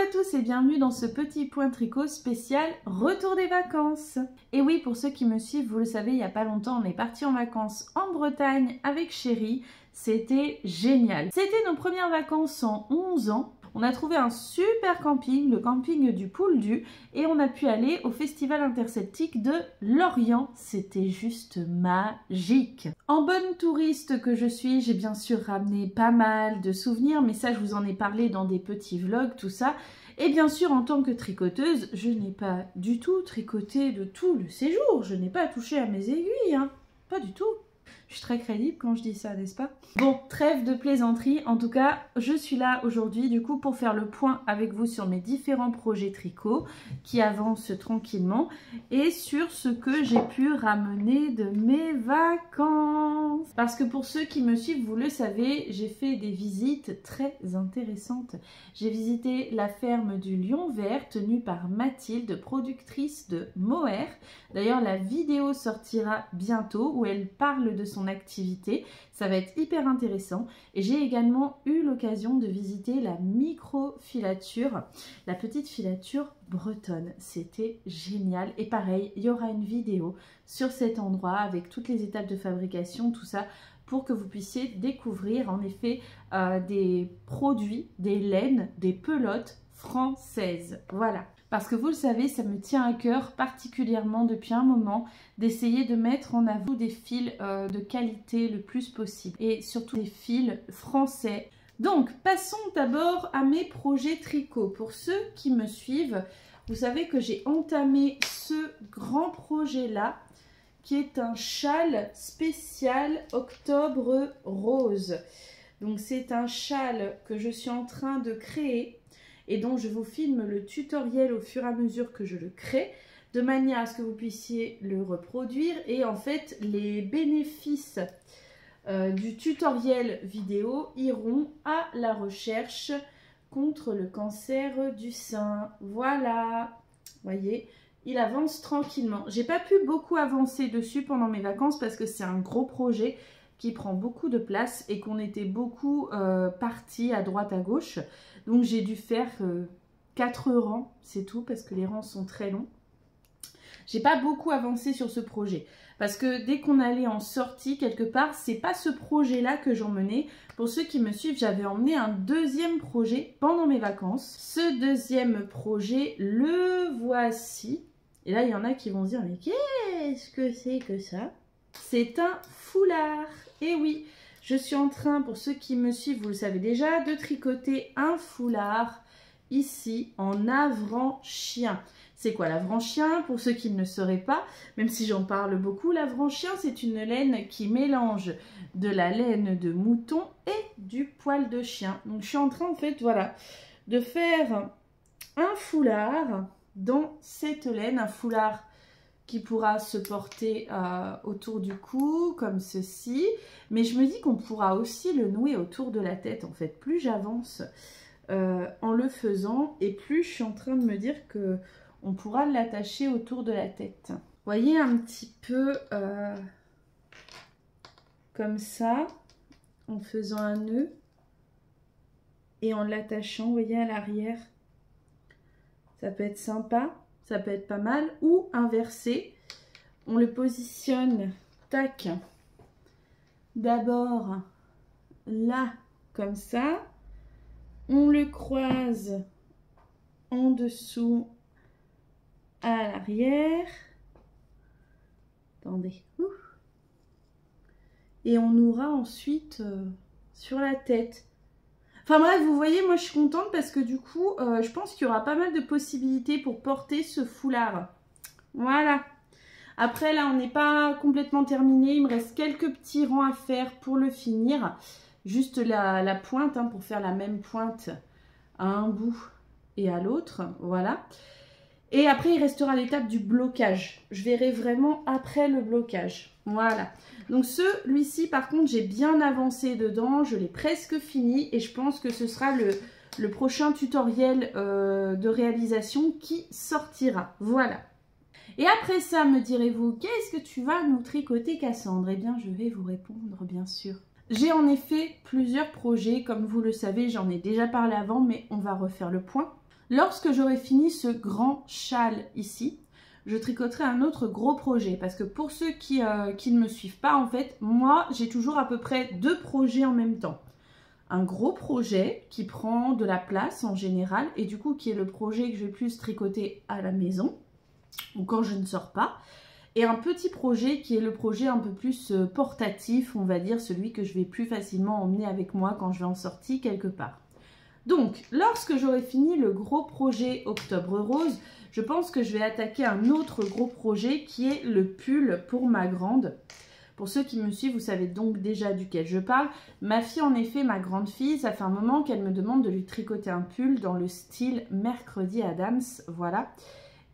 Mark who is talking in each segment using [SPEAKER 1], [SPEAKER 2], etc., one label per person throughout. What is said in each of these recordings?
[SPEAKER 1] à tous et bienvenue dans ce petit point tricot spécial retour des vacances. Et oui, pour ceux qui me suivent, vous le savez, il n'y a pas longtemps, on est parti en vacances en Bretagne avec Chéri. C'était génial. C'était nos premières vacances en 11 ans. On a trouvé un super camping, le camping du Pouldu, et on a pu aller au festival interceltique de Lorient. C'était juste magique. En bonne touriste que je suis, j'ai bien sûr ramené pas mal de souvenirs, mais ça je vous en ai parlé dans des petits vlogs, tout ça. Et bien sûr, en tant que tricoteuse, je n'ai pas du tout tricoté de tout le séjour. Je n'ai pas touché à mes aiguilles, hein. Pas du tout. Je suis très crédible quand je dis ça, n'est-ce pas? Bon, trêve de plaisanterie. En tout cas, je suis là aujourd'hui du coup pour faire le point avec vous sur mes différents projets tricot qui avancent tranquillement et sur ce que j'ai pu ramener de mes vacances. Parce que pour ceux qui me suivent, vous le savez, j'ai fait des visites très intéressantes. J'ai visité la ferme du Lion Vert tenue par Mathilde, productrice de Mohair. D'ailleurs, la vidéo sortira bientôt où elle parle de son activité. Ça va être hyper intéressant. Et j'ai également eu l'occasion de visiter la microfilature, la petite filature bretonne. C'était génial. Et pareil, il y aura une vidéo sur cet endroit avec toutes les étapes de fabrication, tout ça, pour que vous puissiez découvrir en effet des produits, des laines, des pelotes françaises. Voilà. Parce que vous le savez, ça me tient à cœur particulièrement depuis un moment d'essayer de mettre en avant des fils de qualité le plus possible. Et surtout des fils français. Donc, passons d'abord à mes projets tricot. Pour ceux qui me suivent, vous savez que j'ai entamé ce grand projet-là, qui est un châle spécial octobre rose. Donc, c'est un châle que je suis en train de créer et dont je vous filme le tutoriel au fur et à mesure que je le crée, de manière à ce que vous puissiez le reproduire. Et en fait, les bénéfices du tutoriel vidéo iront à la recherche contre le cancer du sein. Voilà, vous voyez, il avance tranquillement. J'ai pas pu beaucoup avancer dessus pendant mes vacances parce que c'est un gros projet qui prend beaucoup de place et qu'on était beaucoup partis à droite à gauche. Donc j'ai dû faire 4 rangs, c'est tout, parce que les rangs sont très longs. J'ai pas beaucoup avancé sur ce projet. Parce que dès qu'on allait en sortie quelque part, c'est pas ce projet-là que j'emmenais. Pour ceux qui me suivent, j'avais emmené un deuxième projet pendant mes vacances. Ce deuxième projet, le voici. Et là, il y en a qui vont se dire, mais qu'est-ce que c'est que ça? C'est un foulard. Et oui, je suis en train, pour ceux qui me suivent, vous le savez déjà, de tricoter un foulard ici en avran chien. C'est quoi l'avran chien? Pour ceux qui ne le sauraient pas, même si j'en parle beaucoup, l'avran chien, c'est une laine qui mélange de la laine de mouton et du poil de chien. Donc je suis en train, en fait, voilà, de faire un foulard dans cette laine, un foulard qui pourra se porter autour du cou, comme ceci. Mais je me dis qu'on pourra aussi le nouer autour de la tête, en fait. Plus j'avance en le faisant, et plus je suis en train de me dire que on pourra l'attacher autour de la tête. Vous voyez, un petit peu comme ça, en faisant un nœud, et en l'attachant, vous voyez, à l'arrière. Ça peut être sympa. Ça peut être pas mal, ou inversé, on le positionne, tac, d'abord là, comme ça, on le croise en dessous à l'arrière, attendez, et on aura ensuite sur la tête. Enfin bref, vous voyez, moi je suis contente parce que du coup, je pense qu'il y aura pas mal de possibilités pour porter ce foulard. Voilà. Après là, on n'est pas complètement terminé. Il me reste quelques petits rangs à faire pour le finir. Juste la pointe, hein, pour faire la même pointe à un bout et à l'autre. Voilà. Et après, il restera l'étape du blocage. Je verrai vraiment après le blocage. Voilà. Donc celui-ci, par contre, j'ai bien avancé dedans. Je l'ai presque fini. Et je pense que ce sera le prochain tutoriel de réalisation qui sortira. Voilà. Et après ça, me direz-vous, qu'est-ce que tu vas nous tricoter, Cassandre? Eh bien, je vais vous répondre, bien sûr. J'ai en effet plusieurs projets, comme vous le savez, j'en ai déjà parlé avant, mais on va refaire le point. Lorsque j'aurai fini ce grand châle ici, je tricoterai un autre gros projet. Parce que pour ceux qui ne me suivent pas, en fait, moi, j'ai toujours à peu près 2 projets en même temps. Un gros projet qui prend de la place en général, et du coup qui est le projet que je vais plus tricoter à la maison, ou quand je ne sors pas. Et un petit projet qui est le projet un peu plus portatif, on va dire, celui que je vais plus facilement emmener avec moi quand je vais en sortie quelque part. Donc, lorsque j'aurai fini le gros projet Octobre Rose, je pense que je vais attaquer un autre gros projet qui est le pull pour ma grande. Pour ceux qui me suivent, vous savez donc déjà duquel je parle. Ma fille, en effet, ma grande fille, ça fait un moment qu'elle me demande de lui tricoter un pull dans le style Mercredi Adams, voilà.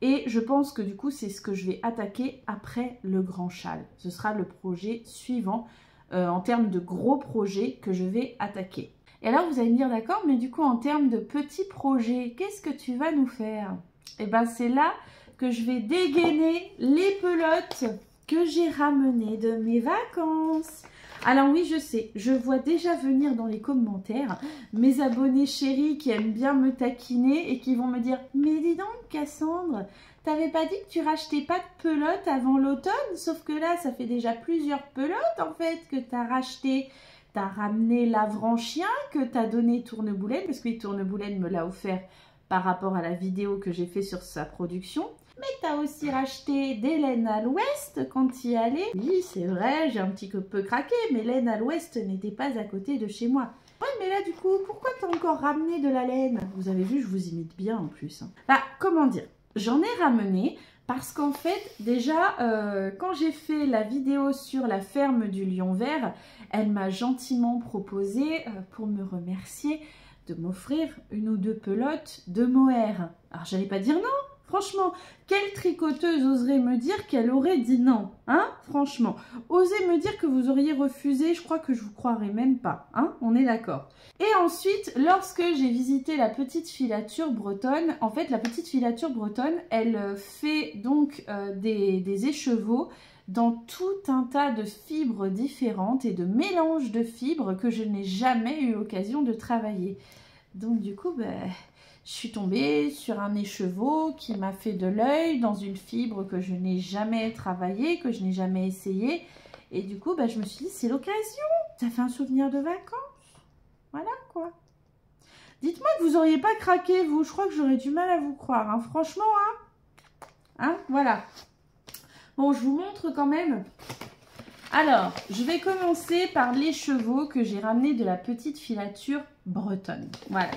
[SPEAKER 1] Et je pense que du coup, c'est ce que je vais attaquer après le grand châle. Ce sera le projet suivant en termes de gros projets que je vais attaquer. Et alors, vous allez me dire, d'accord, mais du coup, en termes de petits projets, qu'est-ce que tu vas nous faire? Et bien, c'est là que je vais dégainer les pelotes que j'ai ramenées de mes vacances. Alors oui, je sais, je vois déjà venir dans les commentaires mes abonnés chéris qui aiment bien me taquiner et qui vont me dire « Mais dis donc Cassandre, t'avais pas dit que tu rachetais pas de pelotes avant l'automne? Sauf que là, ça fait déjà plusieurs pelotes en fait que t'as racheté. T'as ramené l'Avranchien que t'as donné Tourneboulaine, parce que Tourneboulaine me l'a offert par rapport à la vidéo que j'ai fait sur sa production. Mais t'as aussi racheté des laines à l'ouest quand tu y allais. Oui, c'est vrai, j'ai un petit peu craqué, mais laine à l'ouest n'était pas à côté de chez moi. Ouais, mais là, du coup, pourquoi t'as encore ramené de la laine? Vous avez vu, je vous imite bien en plus. Bah, comment dire? J'en ai ramené parce qu'en fait, déjà, quand j'ai fait la vidéo sur la ferme du lion vert, elle m'a gentiment proposé, pour me remercier, de m'offrir 1 ou 2 pelotes de mohair. Alors, j'allais pas dire non. Franchement, quelle tricoteuse oserait me dire qu'elle aurait dit non, hein? Franchement, osez me dire que vous auriez refusé, je crois que je vous croirais même pas, hein? On est d'accord. Et ensuite, lorsque j'ai visité la petite filature bretonne, en fait, la petite filature bretonne, elle fait donc des écheveaux dans tout un tas de fibres différentes et de mélanges de fibres que je n'ai jamais eu l'occasion de travailler. Donc du coup, je suis tombée sur un écheveau qui m'a fait de l'œil dans une fibre que je n'ai jamais travaillée, que je n'ai jamais essayé. Et du coup, je me suis dit, c'est l'occasion. Ça fait un souvenir de vacances. Voilà quoi. Dites-moi que vous n'auriez pas craqué, vous. Je crois que j'aurais du mal à vous croire, hein. Franchement, hein. Voilà. Bon, je vous montre quand même. Alors, je vais commencer par l'écheveau que j'ai ramené de la petite filature bretonne. Voilà.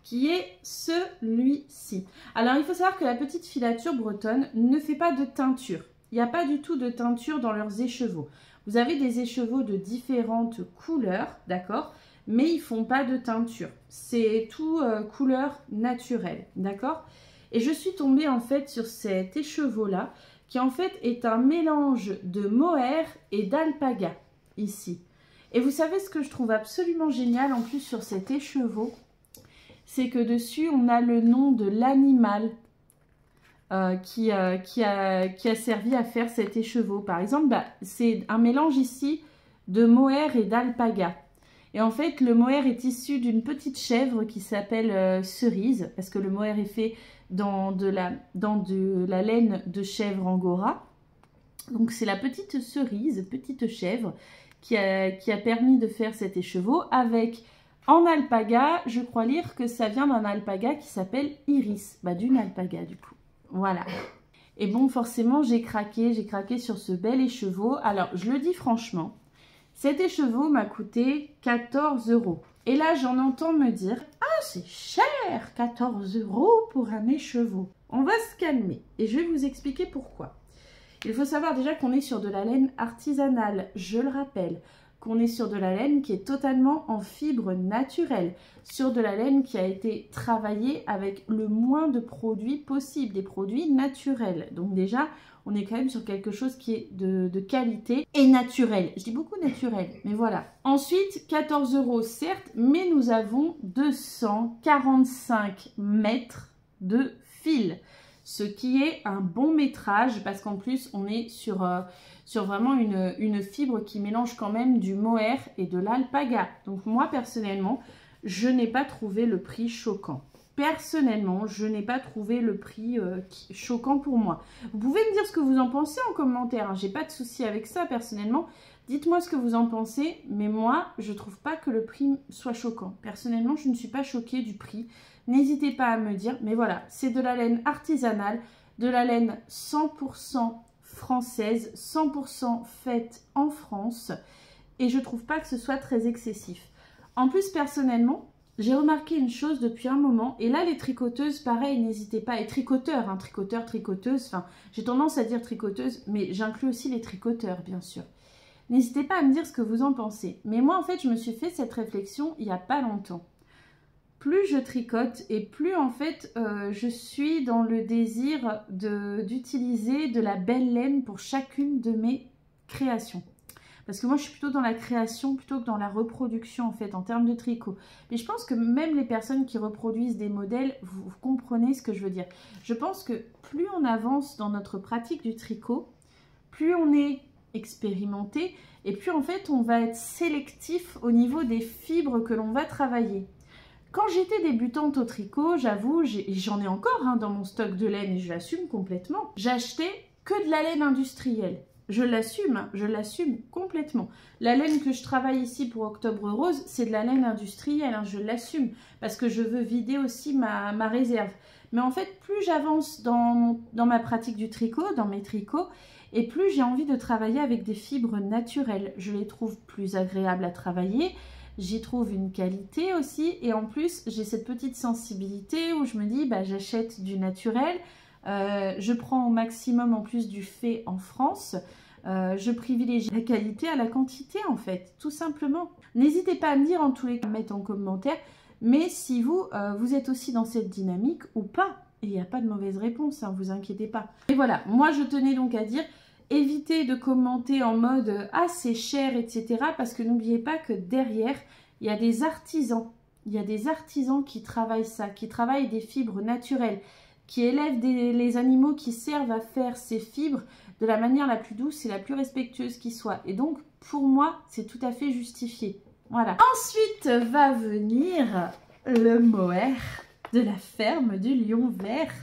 [SPEAKER 1] Qui est celui-ci. Alors, il faut savoir que la petite filature bretonne ne fait pas de teinture. Il n'y a pas du tout de teinture dans leurs écheveaux. Vous avez des écheveaux de différentes couleurs, d'accord? Mais ils ne font pas de teinture. C'est tout couleur naturelle, d'accord? Et je suis tombée en fait sur cet écheveau-là, qui en fait est un mélange de mohair et d'alpaga, ici. Et vous savez ce que je trouve absolument génial en plus sur cet écheveau? C'est que dessus, on a le nom de l'animal qui a servi à faire cet écheveau. Par exemple, c'est un mélange ici de mohair et d'alpaga. Et en fait, le mohair est issu d'une petite chèvre qui s'appelle Cerise, parce que le mohair est fait dans de la laine de chèvre angora. Donc, c'est la petite Cerise, petite chèvre, qui a permis de faire cet écheveau avec... En alpaga, je crois lire que ça vient d'un alpaga qui s'appelle Iris. D'une alpaga du coup. Voilà. Et bon, forcément, j'ai craqué sur ce bel écheveau. Alors, je le dis franchement, cet écheveau m'a coûté 14 €. Et là, j'en entends me dire, ah, c'est cher, 14 € pour un écheveau. On va se calmer et je vais vous expliquer pourquoi. Il faut savoir déjà qu'on est sur de la laine artisanale, je le rappelle. Qu'on est sur de la laine qui est totalement en fibre naturelle, sur de la laine qui a été travaillée avec le moins de produits possible, des produits naturels. Donc déjà, on est quand même sur quelque chose qui est de qualité et naturel. Je dis beaucoup naturel, mais voilà. Ensuite, 14 € certes, mais nous avons 245 mètres de fil. ce qui est un bon métrage parce qu'en plus on est sur vraiment une fibre qui mélange quand même du mohair et de l'alpaga. Donc moi personnellement, je n'ai pas trouvé le prix choquant. Personnellement, je n'ai pas trouvé le prix choquant pour moi. Vous pouvez me dire ce que vous en pensez en commentaire, hein. J'ai pas de souci avec ça personnellement. Dites-moi ce que vous en pensez, mais moi, je trouve pas que le prix soit choquant. Personnellement, je ne suis pas choquée du prix. N'hésitez pas à me dire, mais voilà, c'est de la laine artisanale, de la laine 100% française, 100% faite en France, et je trouve pas que ce soit très excessif. En plus, personnellement, j'ai remarqué une chose depuis un moment, et là les tricoteuses, pareil, n'hésitez pas, et tricoteurs, hein, tricoteurs, tricoteuses, enfin, j'ai tendance à dire tricoteuse, mais j'inclus aussi les tricoteurs, bien sûr. N'hésitez pas à me dire ce que vous en pensez. Mais moi, en fait, je me suis fait cette réflexion il n'y a pas longtemps. Plus je tricote et plus, en fait, je suis dans le désir d'utiliser de la belle laine pour chacune de mes créations. Parce que moi, je suis plutôt dans la création plutôt que dans la reproduction, en fait, en termes de tricot. Mais je pense que même les personnes qui reproduisent des modèles, vous comprenez ce que je veux dire. Je pense que plus on avance dans notre pratique du tricot, plus on est expérimenté et plus en fait on va être sélectif au niveau des fibres que l'on va travailler. Quand j'étais débutante au tricot, j'avoue, j'en ai encore hein, dans mon stock de laine et je l'assume complètement, j'achetais que de la laine industrielle. Je l'assume complètement. La laine que je travaille ici pour Octobre Rose, c'est de la laine industrielle, hein, je l'assume parce que je veux vider aussi ma réserve. Mais en fait, plus j'avance dans ma pratique du tricot, dans mes tricots, et plus j'ai envie de travailler avec des fibres naturelles. Je les trouve plus agréables à travailler, j'y trouve une qualité aussi, et en plus, j'ai cette petite sensibilité où je me dis, bah, j'achète du naturel, je prends au maximum en plus du fait en France, je privilégie la qualité à la quantité en fait, tout simplement. N'hésitez pas à me dire en tous les cas, mettre en commentaire, mais si vous, vous êtes aussi dans cette dynamique ou pas. Il n'y a pas de mauvaise réponse, hein, vous inquiétez pas. Et voilà, moi je tenais donc à dire, évitez de commenter en mode « Ah, c'est cher », etc. Parce que n'oubliez pas que derrière, il y a des artisans. Il y a des artisans qui travaillent ça, qui travaillent des fibres naturelles, qui élèvent les animaux qui servent à faire ces fibres de la manière la plus douce et la plus respectueuse qui soit. Et donc, pour moi, c'est tout à fait justifié. Voilà. Ensuite va venir le mohair de la ferme du Lion Vert.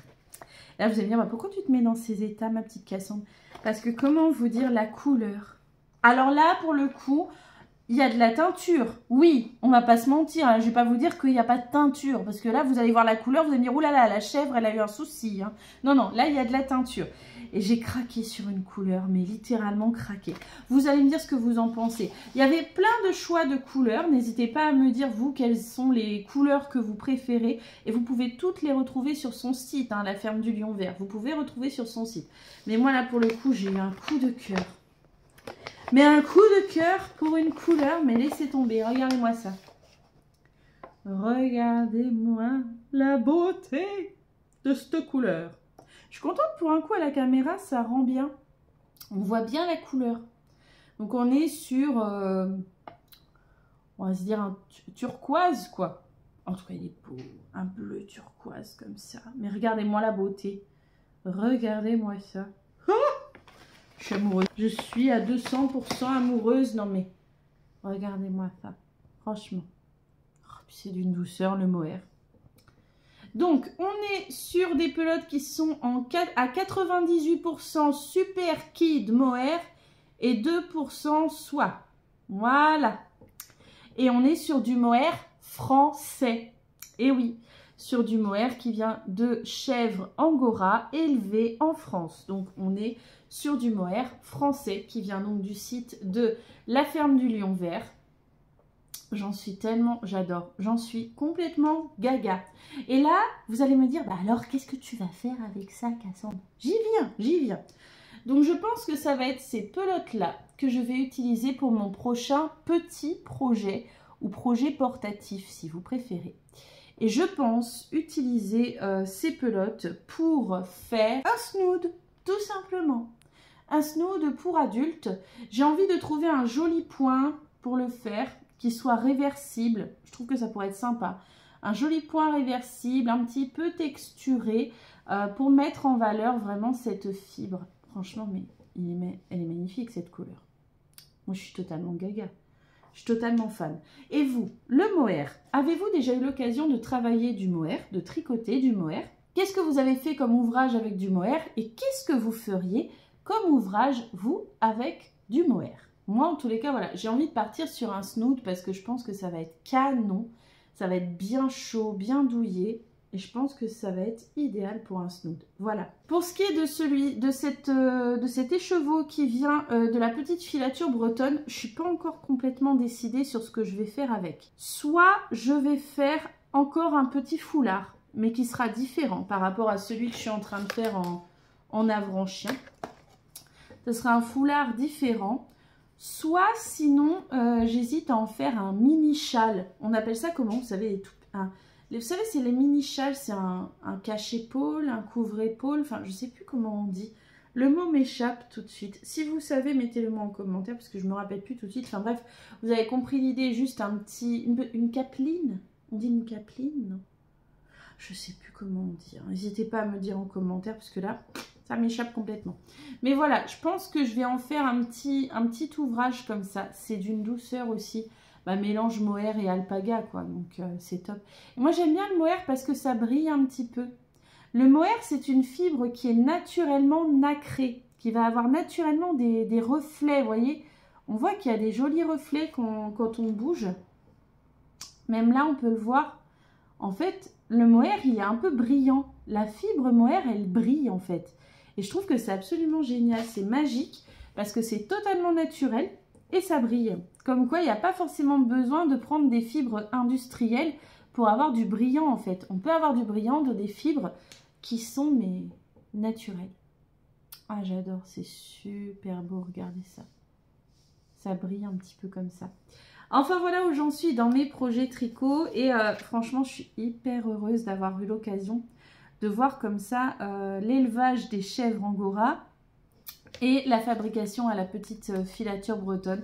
[SPEAKER 1] Là, vous allez me dire, bah, pourquoi tu te mets dans ces états, ma petite Cassandre? Parce que comment vous dire la couleur? Alors là, pour le coup, il y a de la teinture. Oui, on va pas se mentir. Hein. Je vais pas vous dire qu'il n'y a pas de teinture. Parce que là, vous allez voir la couleur, vous allez me dire, oulala, la chèvre, elle a eu un souci. Hein. Non, non, là, il y a de la teinture. Et j'ai craqué sur une couleur, mais littéralement craqué. Vous allez me dire ce que vous en pensez. Il y avait plein de choix de couleurs. N'hésitez pas à me dire, vous, quelles sont les couleurs que vous préférez. Et vous pouvez toutes les retrouver sur son site, hein, la ferme du Lion Vert. Vous pouvez retrouver sur son site. Mais moi, là, pour le coup, j'ai eu un coup de cœur. Mais un coup de cœur pour une couleur, mais laissez tomber. Regardez-moi ça. Regardez-moi la beauté de cette couleur. Je suis contente pour un coup à la caméra, ça rend bien. On voit bien la couleur. Donc on est sur, on va se dire un turquoise quoi. En tout cas il est beau, un bleu turquoise comme ça. Mais regardez-moi la beauté. Regardez-moi ça. Oh, je suis amoureuse. Je suis à 200% amoureuse. Non mais, regardez-moi ça. Franchement. Oh, c'est d'une douceur le mohair. Donc, on est sur des pelotes qui sont à 98% super kid mohair et 2% soie. Voilà. Et on est sur du mohair français. Et oui, sur du mohair qui vient de chèvre angora élevée en France. Donc, on est sur du mohair français qui vient donc du site de la ferme du Lion Vert. J'en suis tellement, j'adore, j'en suis complètement gaga. Et là, vous allez me dire, bah alors, qu'est-ce que tu vas faire avec ça, Cassandre? J'y viens, j'y viens. Donc, je pense que ça va être ces pelotes-là que je vais utiliser pour mon prochain petit projet ou projet portatif, si vous préférez. Et je pense utiliser ces pelotes pour faire un snood, tout simplement. Un snood pour adultes. J'ai envie de trouver un joli point pour le faire, qui soit réversible, je trouve que ça pourrait être sympa. un joli point réversible, un petit peu texturé, pour mettre en valeur vraiment cette fibre. Franchement, mais elle est magnifique cette couleur. Moi, je suis totalement gaga. Je suis totalement fan. Et vous, le mohair, avez-vous déjà eu l'occasion de travailler du mohair, de tricoter du mohair? Qu'est-ce que vous avez fait comme ouvrage avec du mohair? Et qu'est-ce que vous feriez comme ouvrage, vous, avec du mohair? Moi, en tous les cas, voilà, j'ai envie de partir sur un snood parce que je pense que ça va être canon. Ça va être bien chaud, bien douillet. Et je pense que ça va être idéal pour un snood. Voilà. Pour ce qui est de cet écheveau qui vient de la petite filature bretonne, je ne suis pas encore complètement décidée sur ce que je vais faire avec. Soit je vais faire encore un petit foulard, mais qui sera différent par rapport à celui que je suis en train de faire en avranchien. Ce sera un foulard différent. Soit sinon, j'hésite à en faire un mini châle. On appelle ça comment? Vous savez, vous savez, c'est les mini châles, c'est un cache-épaule, un couvre-épaule, enfin, je ne sais plus comment on dit. Le mot m'échappe tout de suite. Si vous savez, mettez-le moi en commentaire, parce que je ne me rappelle plus tout de suite. Enfin bref, vous avez compris l'idée, juste une capeline. On dit une capeline, non? Je ne sais plus comment on dit. N'hésitez pas à me dire en commentaire, parce que là, ça m'échappe complètement. Mais voilà, je pense que je vais en faire un petit ouvrage comme ça. C'est d'une douceur aussi. Bah, mélange mohair et alpaga, quoi. Donc, c'est top. Et moi, j'aime bien le mohair parce que ça brille un petit peu. Le mohair, c'est une fibre qui est naturellement nacrée, qui va avoir naturellement des reflets, vous voyez. On voit qu'il y a des jolis reflets quand on bouge. Même là, on peut le voir. En fait, le mohair, il est un peu brillant. La fibre mohair, elle brille, en fait. Et je trouve que c'est absolument génial. C'est magique parce que c'est totalement naturel. Et ça brille. Comme quoi, il n'y a pas forcément besoin de prendre des fibres industrielles pour avoir du brillant, en fait. On peut avoir du brillant de des fibres qui sont, mais, naturelles. Ah, j'adore. C'est super beau. Regardez ça. Ça brille un petit peu comme ça. Enfin, voilà où j'en suis dans mes projets tricot. Et franchement, je suis hyper heureuse d'avoir eu l'occasion de voir comme ça l'élevage des chèvres angora et la fabrication à la petite filature bretonne.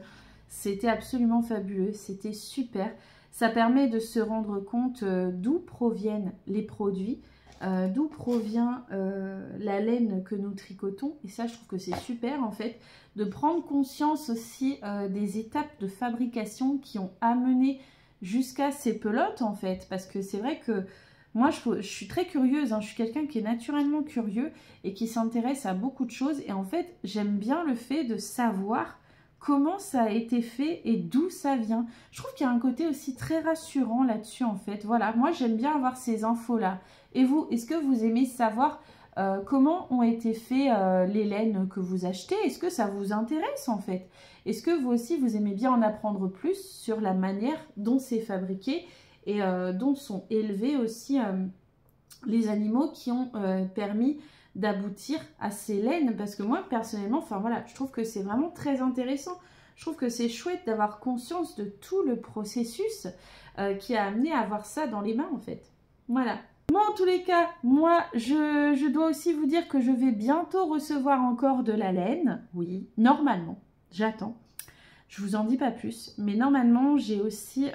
[SPEAKER 1] C'était absolument fabuleux, c'était super. Ça permet de se rendre compte d'où proviennent les produits, d'où provient la laine que nous tricotons. Et ça, je trouve que c'est super en fait, de prendre conscience aussi des étapes de fabrication qui ont amené jusqu'à ces pelotes en fait. Parce que c'est vrai que moi, je suis très curieuse, hein. Je suis quelqu'un qui est naturellement curieux et qui s'intéresse à beaucoup de choses. Et en fait, j'aime bien le fait de savoir comment ça a été fait et d'où ça vient. Je trouve qu'il y a un côté aussi très rassurant là-dessus, en fait. Voilà, moi, j'aime bien avoir ces infos-là. Et vous, est-ce que vous aimez savoir comment ont été faits les laines que vous achetez? Est-ce que ça vous intéresse, en fait? Est-ce que vous aussi, vous aimez bien en apprendre plus sur la manière dont c'est fabriqué et dont sont élevés aussi les animaux qui ont permis d'aboutir à ces laines? Parce que moi, personnellement, enfin voilà, je trouve que c'est vraiment très intéressant. Je trouve que c'est chouette d'avoir conscience de tout le processus qui a amené à avoir ça dans les mains, en fait. Voilà. Moi, en tous les cas, moi, je dois aussi vous dire que je vais bientôt recevoir encore de la laine. Oui, normalement, j'attends. Je vous en dis pas plus, mais normalement, j'ai aussi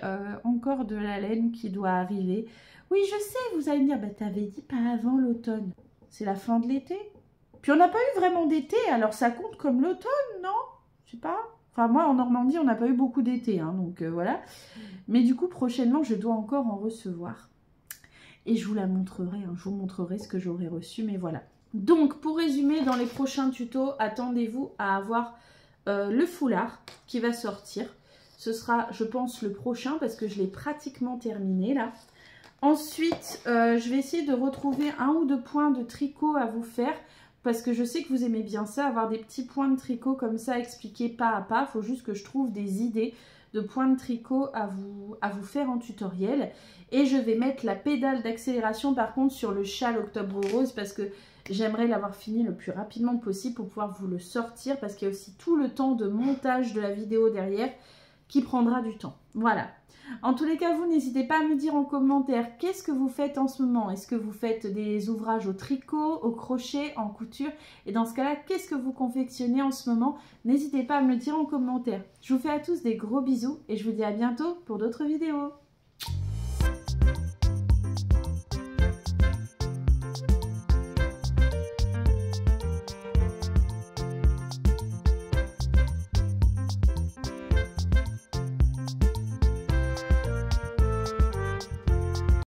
[SPEAKER 1] encore de la laine qui doit arriver. Oui, je sais, vous allez me dire, bah, t'avais dit pas avant l'automne. C'est la fin de l'été. Puis on n'a pas eu vraiment d'été, alors ça compte comme l'automne, non? Je sais pas. Enfin, moi, en Normandie, on n'a pas eu beaucoup d'été, hein, donc voilà. Mais du coup, prochainement, je dois encore en recevoir. Et je vous la montrerai, hein, je vous montrerai ce que j'aurai reçu, mais voilà. Donc, pour résumer, dans les prochains tutos, attendez-vous à avoir le foulard qui va sortir. Ce sera, je pense, le prochain parce que je l'ai pratiquement terminé là. Ensuite, je vais essayer de retrouver 1 ou 2 points de tricot à vous faire parce que je sais que vous aimez bien ça, avoir des petits points de tricot comme ça expliqués pas à pas. Il faut juste que je trouve des idées de points de tricot à vous faire en tutoriel. Et je vais mettre la pédale d'accélération par contre sur le châle Octobre Rose parce que j'aimerais l'avoir fini le plus rapidement possible pour pouvoir vous le sortir parce qu'il y a aussi tout le temps de montage de la vidéo derrière qui prendra du temps. Voilà. En tous les cas, vous n'hésitez pas à me dire en commentaire qu'est-ce que vous faites en ce moment. Est-ce que vous faites des ouvrages au tricot, au crochet, en couture? Et dans ce cas-là, qu'est-ce que vous confectionnez en ce moment? N'hésitez pas à me le dire en commentaire. Je vous fais à tous des gros bisous et je vous dis à bientôt pour d'autres vidéos.